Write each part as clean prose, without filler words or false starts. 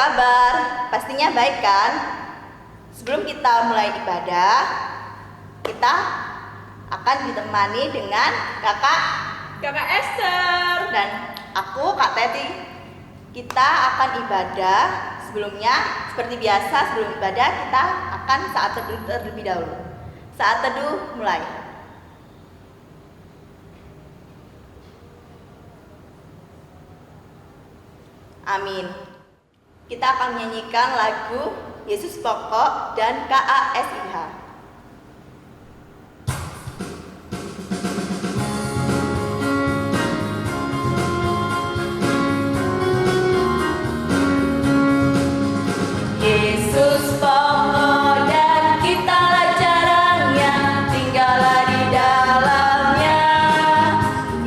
kabar? Pastinya baik kan? Sebelum kita mulai ibadah, kita akan ditemani dengan Kakak Esther dan aku, Kak Teti. Kita akan ibadah. Sebelumnya, seperti biasa sebelum ibadah kita akan saat teduh terlebih dahulu. Saat teduh mulai. Amin. Kita akan menyanyikan lagu Yesus Pokok dan KASIH. Yesus pokok dan kitalah jarangnya, tinggallah di dalamnya.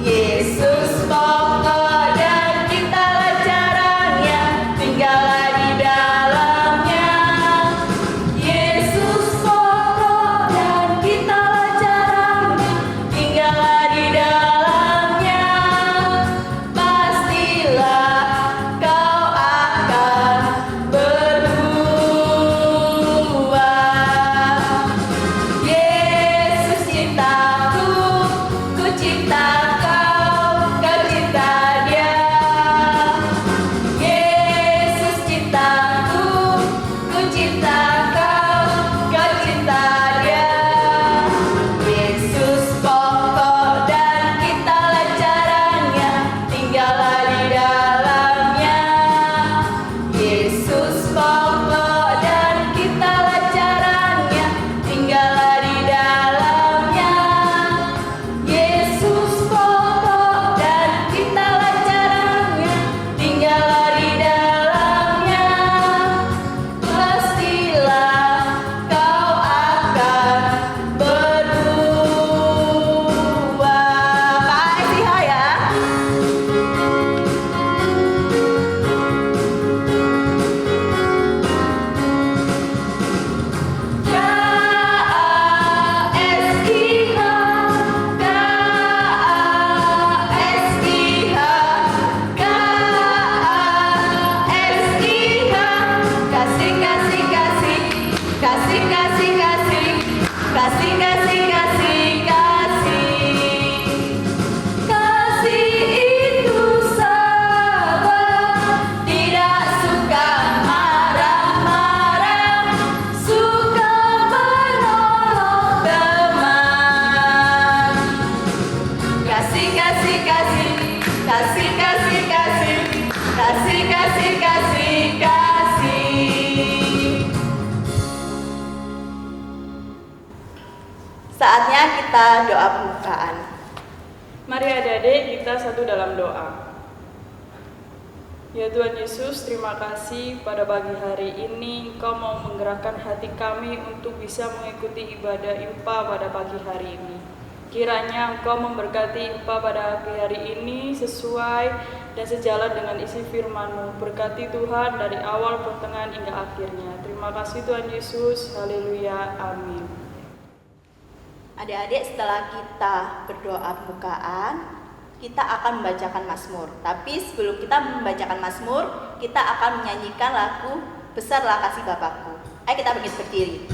Yesus pokok dan kitalah jarangnya, tinggallah di dalamnya. Yesus pokok dan kitalah jarangnya, tinggallah di dalamnya. Pastilah kau akan Yesus cintaku, ku cinta kau, kau cinta dia. Yesus cintaku, ku cinta kau, kau cinta dia. Yesus pokok dan kitalah jarangnya, tinggallah di dalamnya. Yesus pokok dan kitalah jarangnya, tinggallah di dalamnya. Yesus pokok dan kitalah jarangnya, tinggallah di dalamnya. Pastilah kau akan berbuah. KASIH ya. KASIH, KASIH, KASIH. Kasih, kasih, kasih, kasih, kasih, kasih, kasih, kasih, kasih, kasih. Kasih itu sabar, tidak suka marah-marah, suka menolong teman. Kasih, kasih, kasih, kasih, kasih, kasih, kasih, kasih, kasih, kasih. Saatnya kita doa pembukaan. Mari adik-adik kita satu dalam doa. Ya Tuhan Yesus, terima kasih pada pagi hari ini Engkau mau menggerakkan hati kami untuk bisa mengikuti ibadah IMPA pada pagi hari ini. Kiranya Engkau memberkati IMPA pada pagi hari ini sesuai dan sejalan dengan isi firman-Mu. Berkati Tuhan dari awal, pertengahan, hingga akhirnya. Terima kasih Tuhan Yesus. Haleluya. Amin. Adik-adik, setelah kita berdoa pembukaan, kita akan membacakan Mazmur. Tapi sebelum kita membacakan Mazmur, kita akan menyanyikan lagu Besarlah Kasih Bapakku. Ayo kita bangkit berdiri.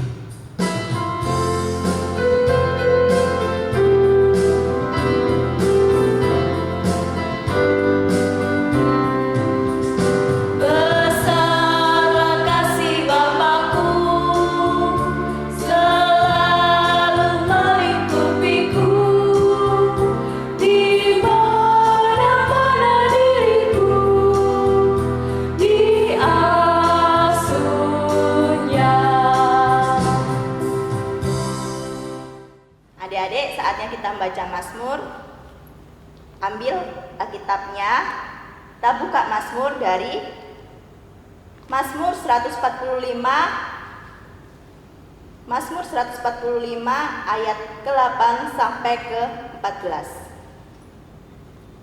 Besarlah kasih Bapakku, selalu melingkupiku, di mana-mana diriku diasuhnya. Adik-adik, saatnya kita membaca Mazmur. Ambil Alkitabnya, kita buka Mazmur dari Mazmur 145 ayat ke-8 sampai ke-14.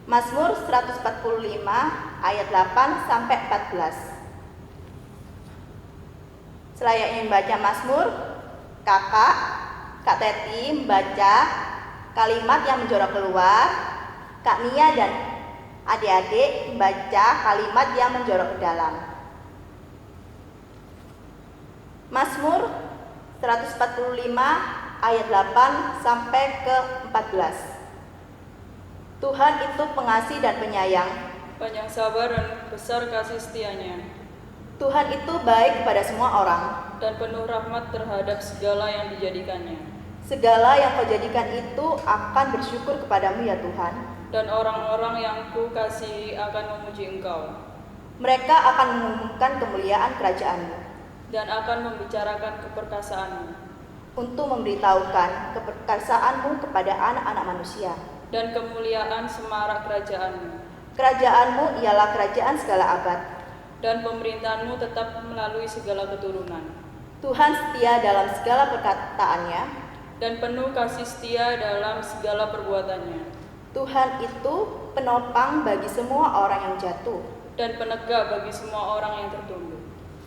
Mazmur 145 ayat 8 sampai 14. Selayaknya membaca Mazmur, Kak Teti membaca kalimat yang menjorok keluar, Kak Nia dan adik-adik membaca kalimat yang menjorok ke dalam. Mazmur 145 ayat 8 sampai ke 14. Tuhan itu pengasih dan penyayang. Panjang sabar dan besar kasih setianya. Tuhan itu baik kepada semua orang. Dan penuh rahmat terhadap segala yang dijadikannya. Segala yang kau jadikan itu akan bersyukur kepadamu ya Tuhan. Dan orang-orang yang ku kasihi akan memuji Engkau. Mereka akan mengumumkan kemuliaan kerajaan-Mu. Dan akan membicarakan keperkasaanmu. Untuk memberitahukan keperkasaanmu kepada anak-anak manusia. Dan kemuliaan semarak kerajaanmu. Kerajaanmu ialah kerajaan segala abad. Dan pemerintahanmu tetap melalui segala keturunan. Tuhan setia dalam segala perkataannya. Dan penuh kasih setia dalam segala perbuatannya. Tuhan itu penopang bagi semua orang yang jatuh. Dan penegak bagi semua orang yang tertunduk.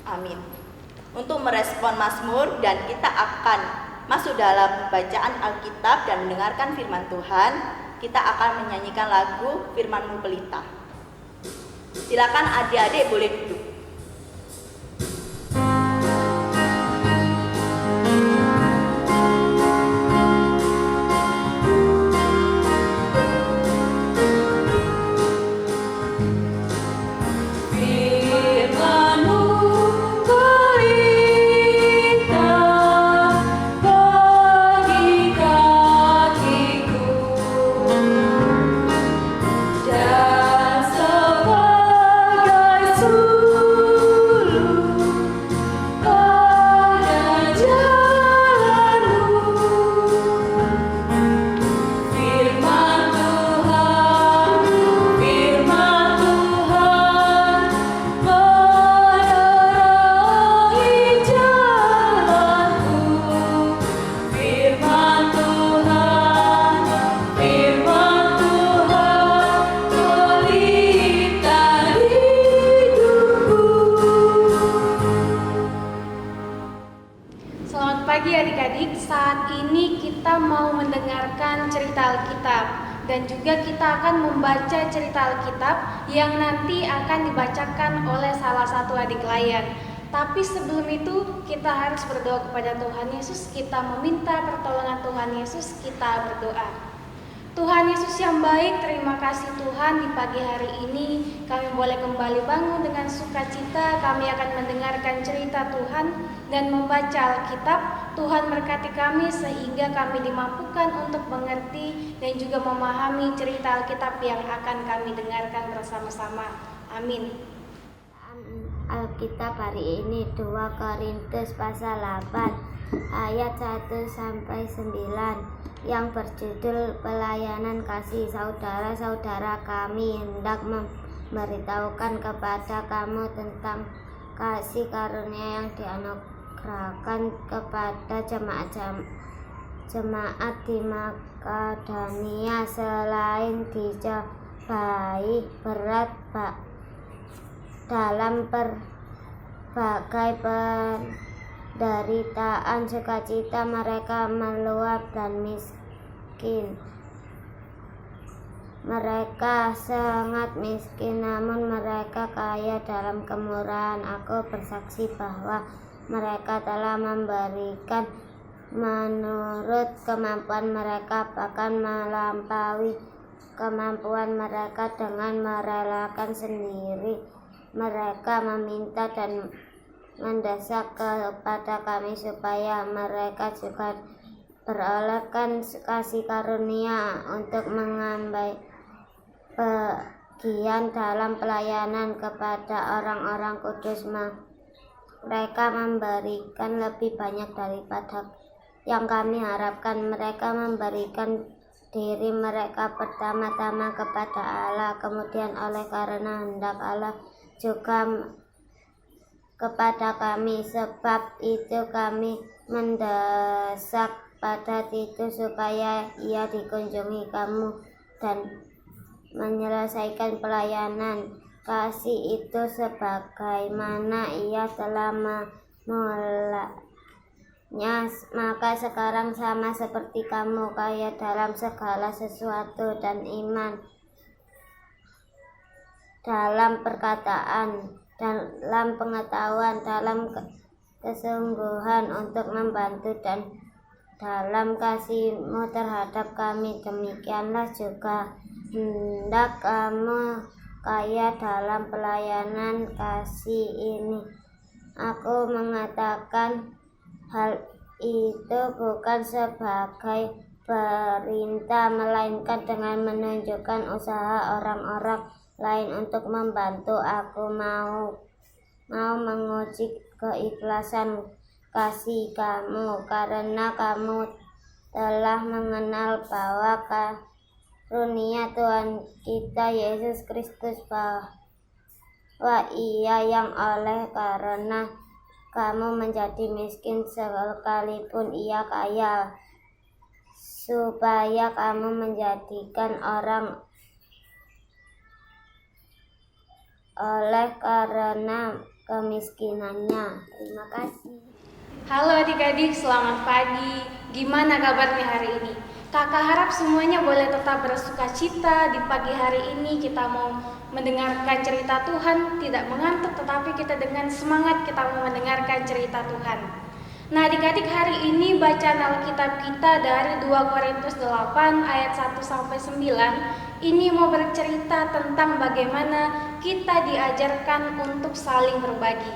Amin. Untuk merespon Mazmur dan kita akan masuk dalam bacaan Alkitab dan mendengarkan firman Tuhan, kita akan menyanyikan lagu Firman-Mu Pelita. Silakan adik-adik boleh duduk. Selamat pagi adik-adik, saat ini kita mau mendengarkan cerita Alkitab dan juga kita akan membaca cerita Alkitab yang nanti akan dibacakan oleh salah satu adik layan. Tapi sebelum itu kita harus berdoa kepada Tuhan Yesus, kita meminta pertolongan Tuhan Yesus, kita berdoa. Tuhan Yesus yang baik, terima kasih Tuhan di pagi hari ini kami boleh kembali bangun dengan sukacita. Kami akan mendengarkan cerita Tuhan dan membaca Alkitab. Tuhan berkati kami sehingga kami dimampukan untuk mengerti dan juga memahami cerita Alkitab yang akan kami dengarkan bersama-sama. Amin. Alkitab hari ini 2 Korintus pasal 8 ayat 1 sampai 9 yang berjudul pelayanan kasih. Saudara-saudara, kami hendak memberitahukan kepada kamu tentang kasih karunia yang dianugerahkan kepada jemaat di Makedonia. Selain dicobai berat dalam berbagai penderitaan, sukacita mereka meluap dan miskin. Mereka sangat miskin, namun mereka kaya dalam kemurahan. Aku bersaksi bahwa mereka telah memberikan menurut kemampuan mereka, bahkan melampaui kemampuan mereka dengan merelakan sendiri. Mereka meminta dan mendesak kepada kami supaya mereka juga berolehkan kasih karunia untuk mengambil bagian dalam pelayanan kepada orang-orang kudus. Mereka memberikan lebih banyak daripada yang kami harapkan. Mereka memberikan diri mereka pertama-tama kepada Allah, kemudian oleh karena hendak Allah juga kepada kami. Sebab itu kami mendesak pada Titus supaya ia dikunjungi kamu dan menyelesaikan pelayanan kasih itu sebagaimana ia telah memulainya. Maka sekarang sama seperti kamu, kaya dalam segala sesuatu dan iman, dalam perkataan, dalam pengetahuan, dalam kesungguhan untuk membantu dan dalam kasih-Mu terhadap kami. Demikianlah juga hendak kamu kaya dalam pelayanan kasih ini. Aku mengatakan hal itu bukan sebagai perintah, melainkan dengan menunjukkan usaha orang-orang lain untuk membantu. Aku mau menguji keikhlasan kasih kamu, karena kamu telah mengenal bahwa karunia Tuhan kita Yesus Kristus, bahwa Ia yang oleh karena kamu menjadi miskin sekalipun Ia kaya, supaya kamu menjadikan orang oleh karena kemiskinannya. Terima kasih. Halo adik-adik, selamat pagi. Gimana kabarnya hari ini? Kakak harap semuanya boleh tetap bersuka cita. Di pagi hari ini kita mau mendengarkan cerita Tuhan, tidak mengantuk, tetapi kita dengan semangat kita mau mendengarkan cerita Tuhan. Nah adik-adik, hari ini bacaan Alkitab kita dari 2 Korintus 8 ayat 1-9 ini mau bercerita tentang bagaimana kita diajarkan untuk saling berbagi.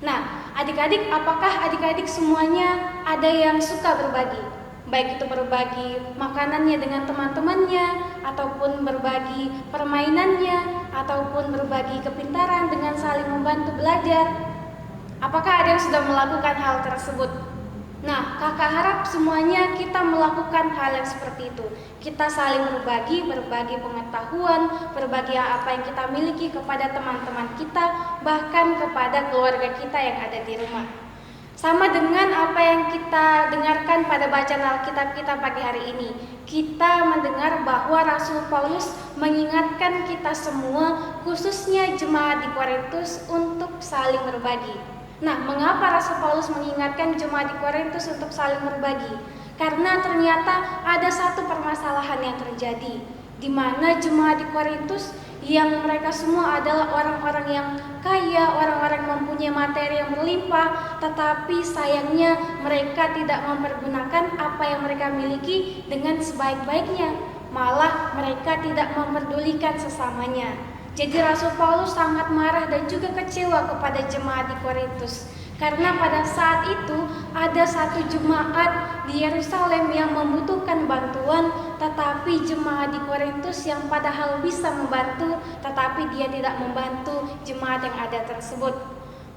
Nah, adik-adik, apakah adik-adik semuanya ada yang suka berbagi? Baik itu berbagi makanannya dengan teman-temannya, ataupun berbagi permainannya, ataupun berbagi kepintaran dengan saling membantu belajar. Apakah ada yang sudah melakukan hal tersebut? Nah, kakak harap semuanya kita melakukan hal yang seperti itu. Kita saling berbagi pengetahuan, berbagi apa yang kita miliki kepada teman-teman kita, bahkan kepada keluarga kita yang ada di rumah. Sama dengan apa yang kita dengarkan pada bacaan Alkitab kita pagi hari ini. Kita mendengar bahwa Rasul Paulus mengingatkan kita semua, khususnya jemaat di Korintus, untuk saling berbagi. Nah, mengapa Rasul Paulus mengingatkan jemaat di Korintus untuk saling berbagi? Karena ternyata ada satu permasalahan yang terjadi, di mana jemaat di Korintus yang mereka semua adalah orang-orang yang kaya, orang-orang yang mempunyai materi yang berlimpah, tetapi sayangnya mereka tidak mempergunakan apa yang mereka miliki dengan sebaik-baiknya. Malah mereka tidak memperdulikan sesamanya. Jadi Rasul Paulus sangat marah dan juga kecewa kepada jemaat di Korintus, karena pada saat itu ada satu jemaat di Yerusalem yang membutuhkan bantuan, tetapi jemaat di Korintus yang padahal bisa membantu, tetapi dia tidak membantu jemaat yang ada tersebut.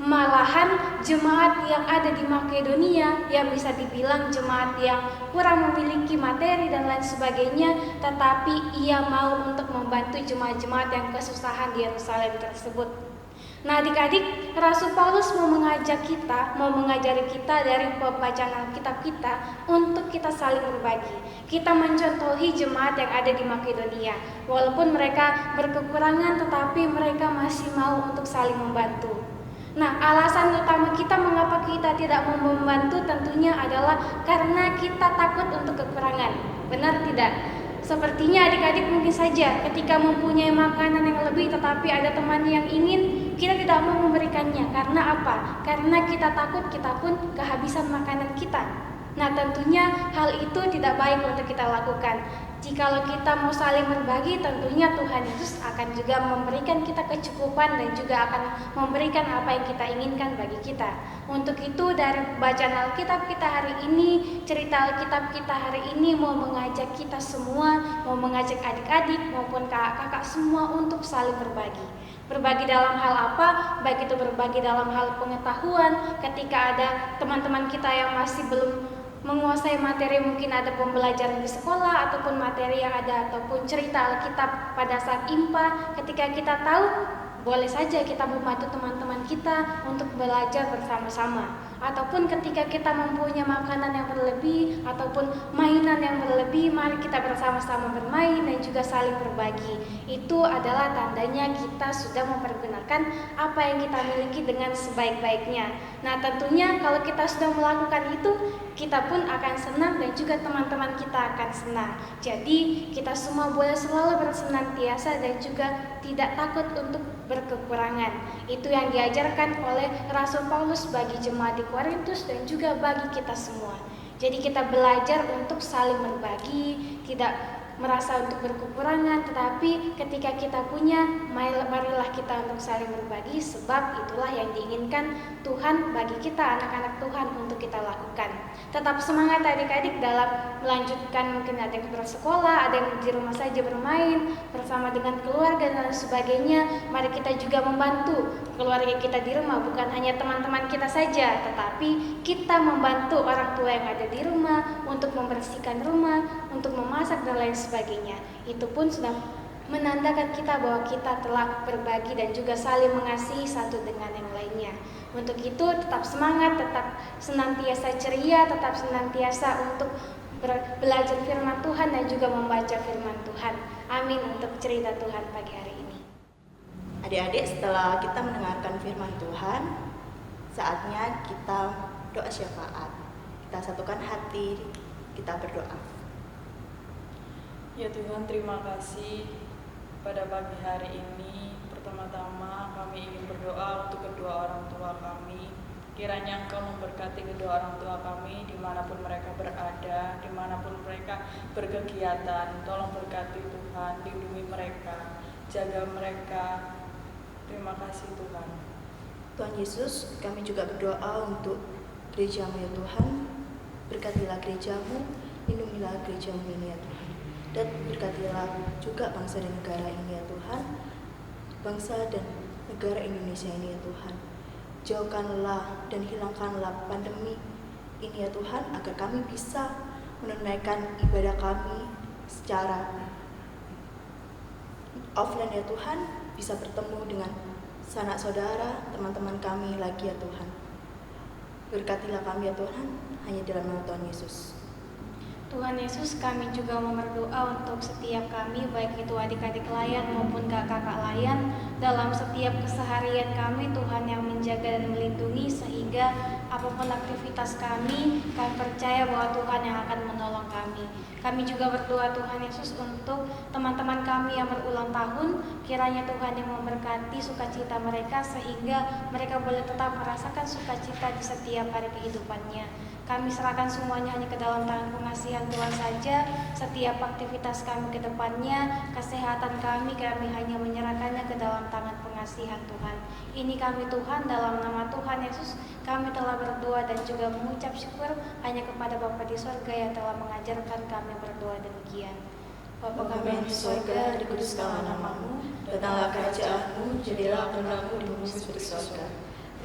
Malahan jemaat yang ada di Makedonia yang bisa dibilang jemaat yang kurang memiliki materi dan lain sebagainya, tetapi ia mau untuk membantu jemaat-jemaat yang kesusahan di Yerusalem tersebut. Nah adik-adik, Rasul Paulus mau mengajari kita dari pembacaan Alkitab kita untuk kita saling berbagi. Kita mencontohi jemaat yang ada di Makedonia. Walaupun mereka berkekurangan, tetapi mereka masih mau untuk saling membantu. Nah, alasan utama kita mengapa kita tidak mau membantu tentunya adalah karena kita takut untuk kekurangan. Benar tidak? Sepertinya adik-adik mungkin saja ketika mempunyai makanan yang lebih tetapi ada teman yang ingin, kita tidak mau memberikannya. Karena apa? Karena kita takut kita pun kehabisan makanan kita. Nah, tentunya hal itu tidak baik untuk kita lakukan. Jikalau kita mau saling berbagi, tentunya Tuhan Yesus akan juga memberikan kita kecukupan dan juga akan memberikan apa yang kita inginkan bagi kita. Untuk itu dari bacaan Alkitab kita hari ini, cerita Alkitab kita hari ini mau mengajak kita semua, mau mengajak adik-adik maupun kakak-kakak semua untuk saling berbagi. Berbagi dalam hal apa? Baik itu berbagi dalam hal pengetahuan, ketika ada teman-teman kita yang masih belum menguasai materi, mungkin ada pembelajaran di sekolah ataupun materi yang ada ataupun cerita Alkitab pada saat IMPA, ketika kita tahu, boleh saja kita membantu teman-teman kita untuk belajar bersama-sama. Ataupun ketika kita mempunyai makanan yang berlebih ataupun mainan yang berlebih, mari kita bersama-sama bermain dan juga saling berbagi. Itu adalah tandanya kita sudah mempergunakan apa yang kita miliki dengan sebaik-baiknya. Nah tentunya kalau kita sudah melakukan itu, kita pun akan senang dan juga teman-teman kita akan senang. Jadi kita semua boleh selalu bersenantiasa dan juga tidak takut untuk berkekurangan. Itu yang diajarkan oleh Rasul Paulus bagi jemaat di Korintus dan juga bagi kita semua. Jadi kita belajar untuk saling berbagi, tidak merasa untuk berkekurangan, tetapi ketika kita punya, marilah kita untuk saling berbagi, sebab itulah yang diinginkan Tuhan bagi kita, anak-anak Tuhan, untuk kita lakukan. Tetap semangat adik-adik dalam melanjutkan, mungkin ada yang bersekolah, ada yang di rumah saja bermain bersama dengan keluarga dan sebagainya. Mari kita juga membantu keluarga kita di rumah, bukan hanya teman-teman kita saja, tetapi kita membantu orang tua yang ada di rumah untuk membersihkan rumah, untuk memasak dan lain sebagainya. Itu pun sudah menandakan kita bahwa kita telah berbagi dan juga saling mengasihi satu dengan yang lainnya. Untuk itu tetap semangat, tetap senantiasa ceria, tetap senantiasa untuk belajar firman Tuhan dan juga membaca firman Tuhan. Amin untuk cerita Tuhan pagi hari ini. Adik-adik, setelah kita mendengarkan firman Tuhan, saatnya kita doa syafaat. Kita satukan hati, kita berdoa. Ya Tuhan, terima kasih pada pagi hari ini. Pertama-tama kami ingin berdoa untuk kedua orang tua kami. Kiranya Engkau memberkati kedua orang tua kami dimanapun mereka berada, dimanapun mereka berkegiatan. Tolong berkati Tuhan, lindungi mereka, jaga mereka. Terima kasih Tuhan. Tuhan Yesus, kami juga berdoa untuk gereja-Mu ya Tuhan. Berkatilah gereja-Mu, lindungilah gereja-Mu ini ya Tuhan. Dan berkatilah juga bangsa dan negara ini ya Tuhan, bangsa dan negara Indonesia ini ya Tuhan. Jauhkanlah dan hilangkanlah pandemi ini ya Tuhan, agar kami bisa menunaikan ibadah kami secara offline ya Tuhan, bisa bertemu dengan sanak saudara, teman-teman kami lagi ya Tuhan. Berkatilah kami ya Tuhan, hanya dalam nama Tuhan Yesus. Tuhan Yesus, kami juga mau berdoa untuk setiap kami, baik itu adik-adik layan maupun kakak-kakak layan, dalam setiap keseharian kami. Tuhan yang menjaga dan melindungi, sehingga apapun aktivitas kami percaya bahwa Tuhan yang akan menolong kami. Kami juga berdoa Tuhan Yesus untuk teman-teman kami yang berulang tahun, kiranya Tuhan yang memberkati sukacita mereka, sehingga mereka boleh tetap merasakan sukacita di setiap hari kehidupannya. Kami serahkan semuanya hanya ke dalam tangan pengasihan Tuhan saja. Setiap aktivitas kami ke depannya, kesehatan kami hanya menyerahkannya ke dalam tangan pengasihan Tuhan. Ini kami Tuhan, dalam nama Tuhan Yesus, kami telah berdoa dan juga mengucap syukur hanya kepada Bapa di surga yang telah mengajarkan kami berdoa demikian. Bapa kami yang di surga, dikuduskanlah nama-Mu, datanglah kerajaan-Mu, jadilah kehendak-Mu di bumi seperti di surga.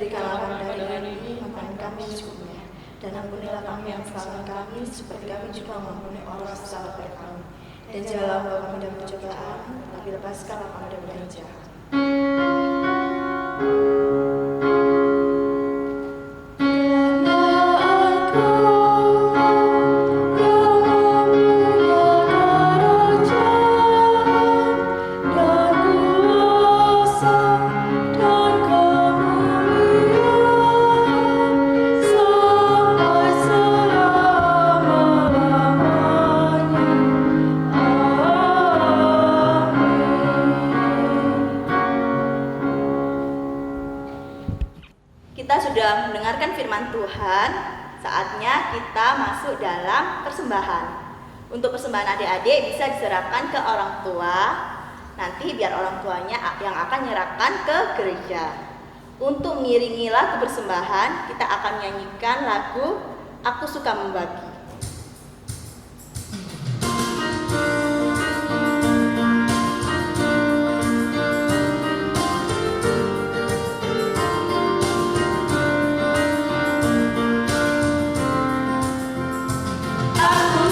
Berikanlah kami hari ini makan kami secukupnya, dan ampunilah kami yang kesalahan kami, seperti kami juga mengampuni orang yang salah pada kami. Dan janganlah membawa kami dalam pencobaan, tapi lepaskanlah kami dari yang jahat. Kita sudah mendengarkan firman Tuhan, saatnya kita masuk dalam persembahan. Untuk persembahan adik-adik bisa diserahkan ke orang tua, nanti biar orang tuanya yang akan menyerahkan ke gereja. Untuk mengiringi lagu persembahan, kita akan menyanyikan lagu Aku Suka Membagi. Aku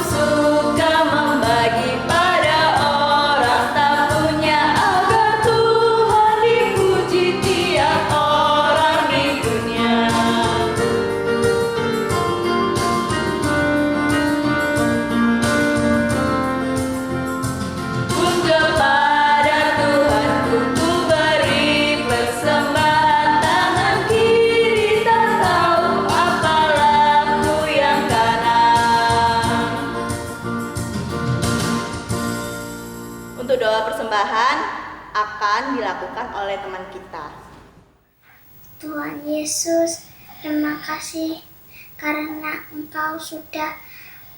akan dilakukan oleh teman kita. Tuhan Yesus, terima kasih karena Engkau sudah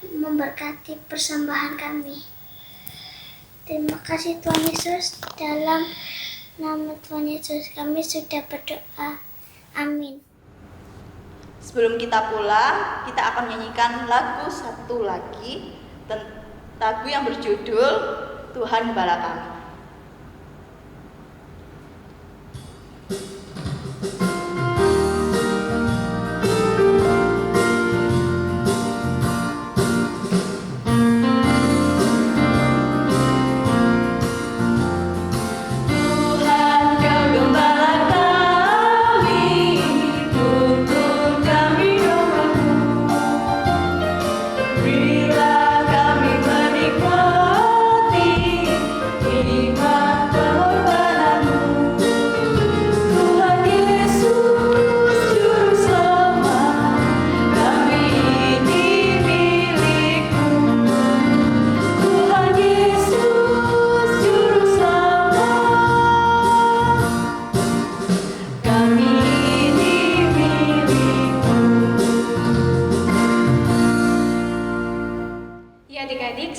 memberkati persembahan kami. Terima kasih Tuhan Yesus, dalam nama Tuhan Yesus kami sudah berdoa. Amin. Sebelum kita pulang, kita akan menyanyikan lagu satu lagi, lagu yang berjudul Tuhan Gembala Kami.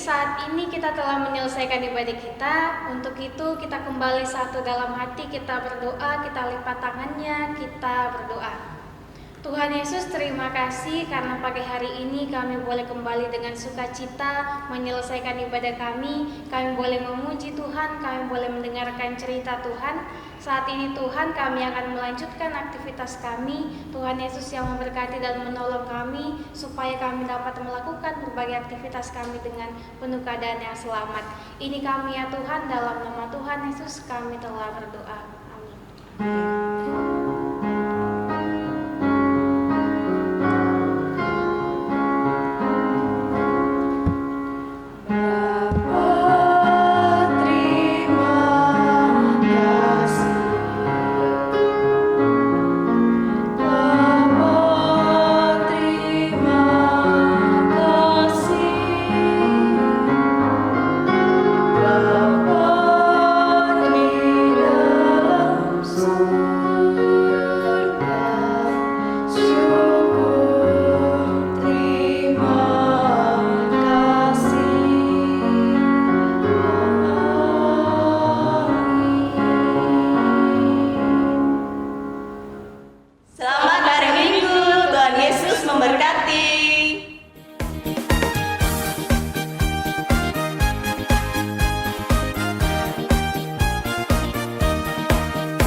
Saat ini kita telah menyelesaikan ibadah kita. Untuk itu kita kembali satu dalam hati, kita berdoa, kita lipat tangannya, kita berdoa. Tuhan Yesus, terima kasih karena pagi hari ini kami boleh kembali dengan sukacita menyelesaikan ibadah kami. Kami boleh memuji Tuhan, kami boleh mendengarkan cerita Tuhan. Saat ini Tuhan, kami akan melanjutkan aktivitas kami. Tuhan Yesus yang memberkati dan menolong kami supaya kami dapat melakukan berbagai aktivitas kami dengan penuh keadaan yang selamat. Ini kami ya Tuhan, dalam nama Tuhan Yesus kami telah berdoa. Amin.